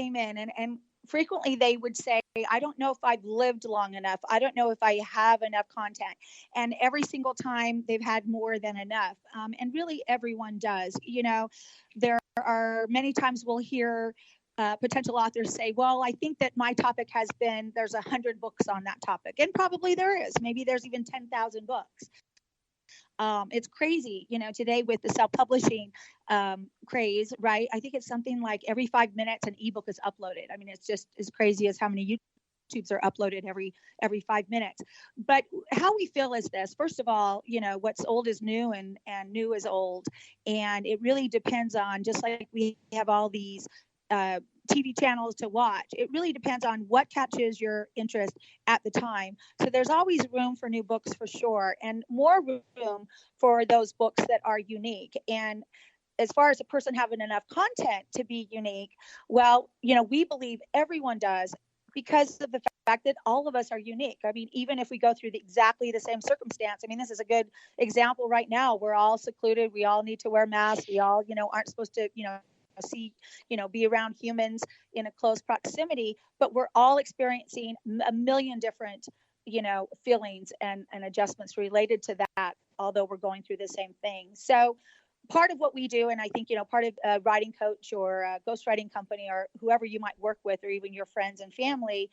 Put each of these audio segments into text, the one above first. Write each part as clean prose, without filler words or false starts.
came in, and frequently they would say, I don't know if I've lived long enough. I don't know if I have enough content. And every single time they've had more than enough. And really everyone does. There are many times we'll hear potential authors say, well, I think that my topic there's 100 books on that topic. And probably there is. Maybe there's even 10,000 books. It's crazy, today with the self-publishing craze, right? I think it's something like every 5 minutes an ebook is uploaded. I mean, it's just as crazy as how many YouTubes are uploaded every 5 minutes. But how we feel is this: first of all, what's old is new, and new is old, and it really depends on, just like we have all these TV channels to watch. It really depends on what catches your interest at the time. So there's always room for new books for sure, and more room for those books that are unique. And as far as a person having enough content to be unique, well, we believe everyone does, because of the fact that all of us are unique. I mean, even if we go through exactly the same circumstance, I mean, this is a good example right now. We're all secluded. We all need to wear masks. We all, aren't supposed to, see, be around humans in a close proximity, but we're all experiencing a million different, feelings and adjustments related to that, although we're going through the same thing. So part of what we do, and I think, part of a writing coach or a ghostwriting company or whoever you might work with, or even your friends and family,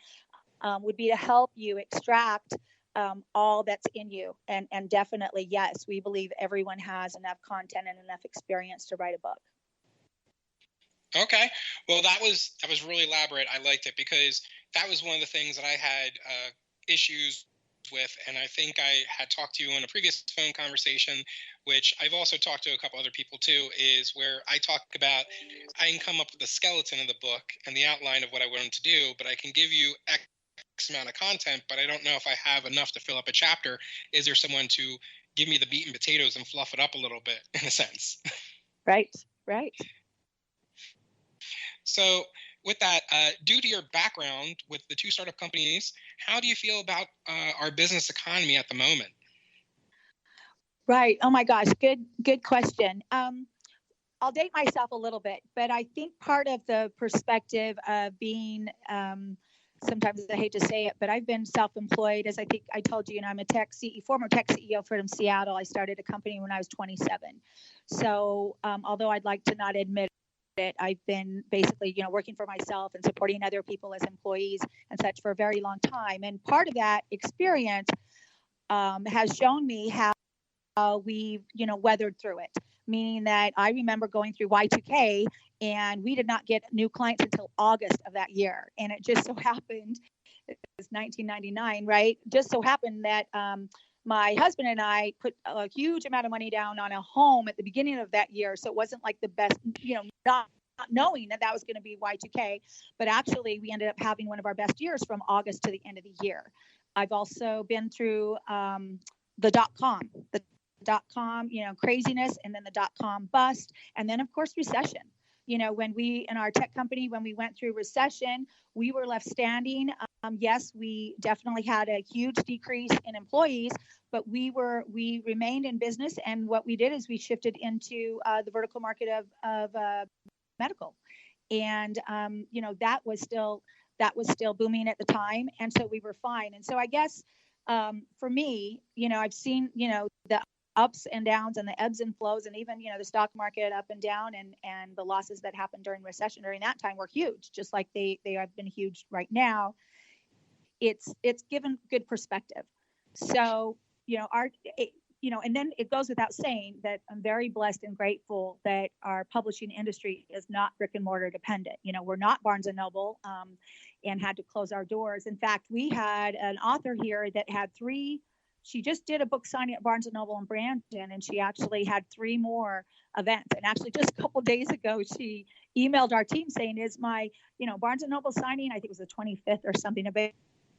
would be to help you extract all that's in you. And definitely, yes, we believe everyone has enough content and enough experience to write a book. Okay. Well, that was really elaborate. I liked it, because that was one of the things that I had issues with. And I think I had talked to you in a previous phone conversation, which I've also talked to a couple other people too, is where I talk about, I can come up with the skeleton of the book and the outline of what I want them to do, but I can give you X amount of content, but I don't know if I have enough to fill up a chapter. Is there someone to give me the meat and potatoes and fluff it up a little bit, in a sense? Right. So with that, due to your background with the 2 startup companies, how do you feel about our business economy at the moment? Right. Oh my gosh. Good question. I'll date myself a little bit, but I think part of the perspective of being, sometimes I hate to say it, but I've been self-employed, as I think I told you, I'm a former tech CEO from Seattle. I started a company when I was 27. So although I'd like to not admit it, I've been basically, working for myself and supporting other people as employees and such for a very long time. And part of that experience has shown me how we've, weathered through it. Meaning that I remember going through Y2K, and we did not get new clients until August of that year. And it just so happened, it was 1999, right? Just so happened that my husband and I put a huge amount of money down on a home at the beginning of that year. So it wasn't like the best, not knowing that was going to be Y2K, but actually we ended up having one of our best years from August to the end of the year. I've also been through the .com craziness, and then the .com bust, and then of course recession. When we, in our tech company, when we went through recession, we were left standing. Yes, we definitely had a huge decrease in employees, but we remained in business. And what we did is we shifted into the vertical market of medical. And, that was still booming at the time. And so we were fine. And so I guess for me, I've seen, the ups and downs and the ebbs and flows, and even, the stock market up and down, and the losses that happened during recession during that time were huge, just like they have been huge right now. It's given good perspective. So, and then it goes without saying that I'm very blessed and grateful that our publishing industry is not brick and mortar dependent. We're not Barnes and Noble and had to close our doors. In fact, we had an author here that had she just did a book signing at Barnes & Noble in Brandon, and she actually had 3 more events. And actually just a couple of days ago, she emailed our team saying, is my, Barnes & Noble signing, I think it was the 25th or something of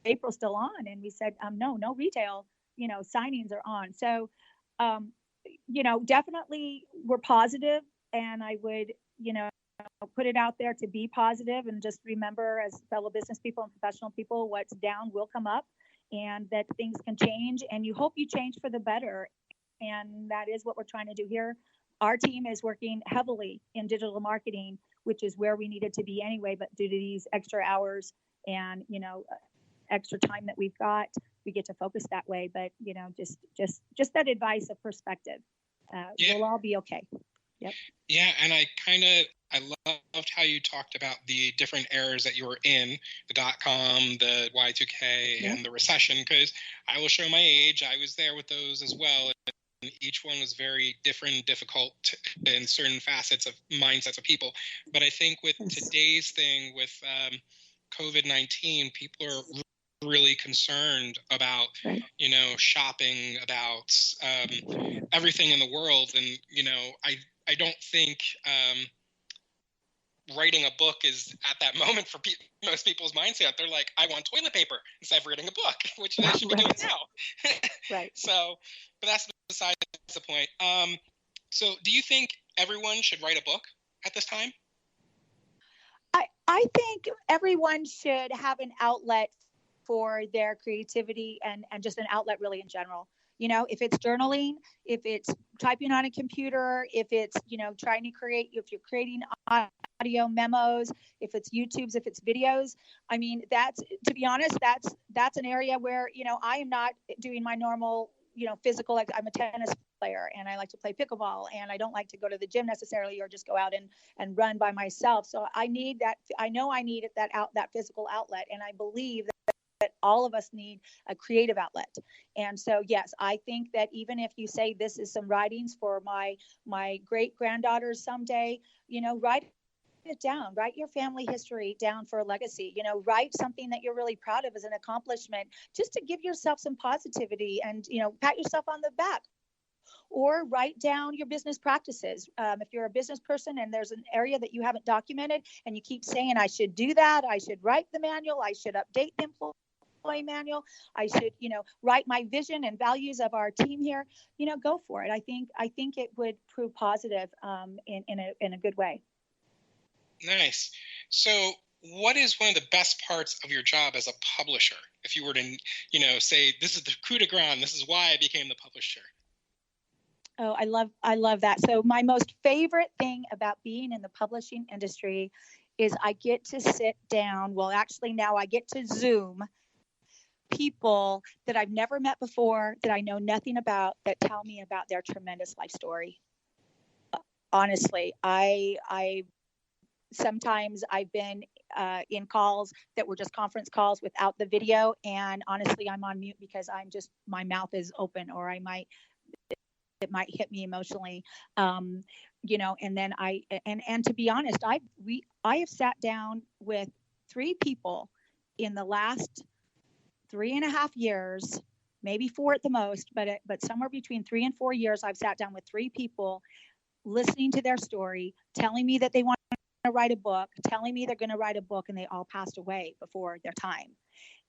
April, still on? And we said, no retail, signings are on. So, definitely we're positive, and I would, put it out there to be positive, and just remember, as fellow business people and professional people, what's down will come up, and that things can change, and you hope you change for the better. And that is what we're trying to do here. Our team is working heavily in digital marketing which is where we needed to be anyway, but due to these extra hours and, extra time that we've got, we get to focus that way. But, just that advice of perspective. We'll all be okay. Yep. Yeah, and I loved how you talked about the different eras that you were in, the .com, the Y2K, and the recession, because I will show my age. I was there with those as well. And each one was very different, difficult in certain facets of mindsets of people. But I think with today's thing, with COVID-19, people are really concerned about, shopping, about everything in the world. And, I don't think writing a book is at that moment for most people's mindset. They're like, I want toilet paper instead of reading a book, which they should be doing now. Right. So, but that's besides the point. So do you think everyone should write a book at this time? I think everyone should have an outlet for their creativity and just an outlet really in general. If it's journaling, if it's typing on a computer, if it's, trying to create, if you're creating audio memos, if it's YouTubes, if it's videos, I mean, to be honest, that's an area where, I am not doing my normal, physical, like I'm a tennis player and I like to play pickleball and I don't like to go to the gym necessarily or just go out and run by myself. So I need that. I know I need that physical outlet. And I believe that all of us need a creative outlet. And so, yes, I think that even if you say this is some writings for my great granddaughters someday, write it down, write your family history down for a legacy, write something that you're really proud of as an accomplishment, just to give yourself some positivity and, pat yourself on the back. Or write down your business practices. If you're a business person and there's an area that you haven't documented and you keep saying, I should do that, I should write the manual, I should update the employee manual, I should, write my vision and values of our team here, go for it. I think it would prove positive in a good way. Nice. So what is one of the best parts of your job as a publisher? If you were to, say, this is the coup de grace, this is why I became the publisher. Oh, I love that. So my most favorite thing about being in the publishing industry is I get to sit down. Well, actually now I get to Zoom people that I've never met before, that I know nothing about, that tell me about their tremendous life story. Honestly, I sometimes I've been in calls that were just conference calls without the video. And honestly, I'm on mute because my mouth is open, or it might hit me emotionally, and then and to be honest, I have sat down with 3 people in the last 3.5 years, maybe 4 at the most, but somewhere between 3 and 4 years, I've sat down with 3 people, listening to their story, telling me that they want to write a book, telling me they're going to write a book, and they all passed away before their time.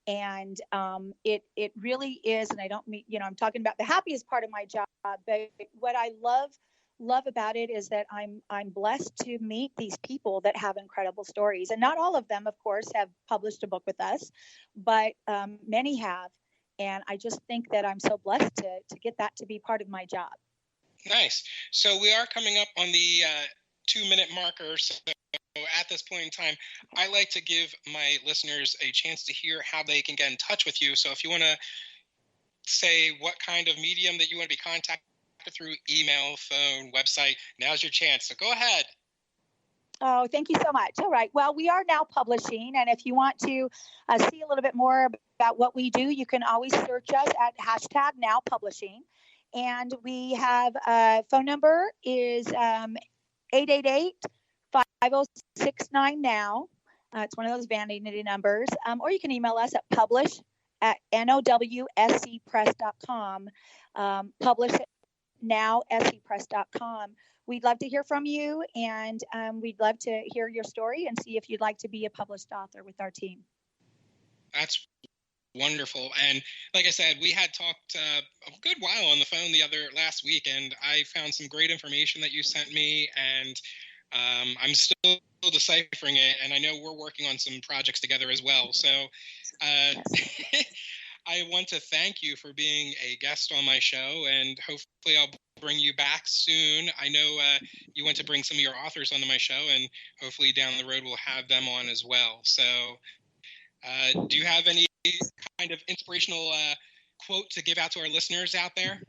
And it really is, and I don't mean, I'm talking about the happiest part of my job, but what I love about it is that I'm blessed to meet these people that have incredible stories. And not all of them, of course, have published a book with us, but many have. And I just think that I'm so blessed to get that to be part of my job. Nice. So we are coming up on the 2-minute marker. So at this point in time, I like to give my listeners a chance to hear how they can get in touch with you. So if you want to say what kind of medium that you want to be contacted through, email, phone, website, now's your chance. So go ahead. Oh, thank you so much. All right. Well, we are now publishing. And if you want to see a little bit more about what we do, you can always search us at #NowPublishing. And we have a phone number is 888-5069-NOW. It's one of those vanity numbers. Or you can email us at publish@nowscpress.com. Publish@nowscpress.com. We'd love to hear from you, and we'd love to hear your story and see if you'd like to be a published author with our team. That's wonderful. And like I said, we had talked a good while on the phone last week, and I found some great information that you sent me, and I'm still deciphering it, and I know we're working on some projects together as well. So I want to thank you for being a guest on my show, and hopefully I'll bring you back soon. I know you want to bring some of your authors onto my show, and hopefully down the road we'll have them on as well. So do you have any kind of inspirational quote to give out to our listeners out there?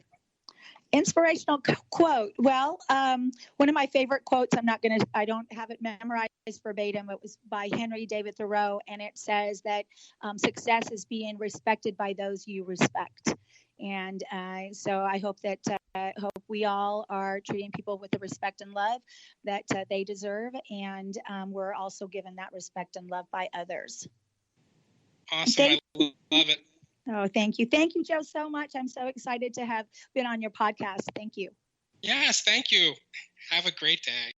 Inspirational quote. Well, one of my favorite quotes, I don't have it memorized verbatim. It was by Henry David Thoreau, and it says that success is being respected by those you respect. And so I hope we all are treating people with the respect and love that they deserve. And we're also given that respect and love by others. Awesome. I love it. Oh, thank you. Thank you, Joe, so much. I'm so excited to have been on your podcast. Thank you. Yes, thank you. Have a great day.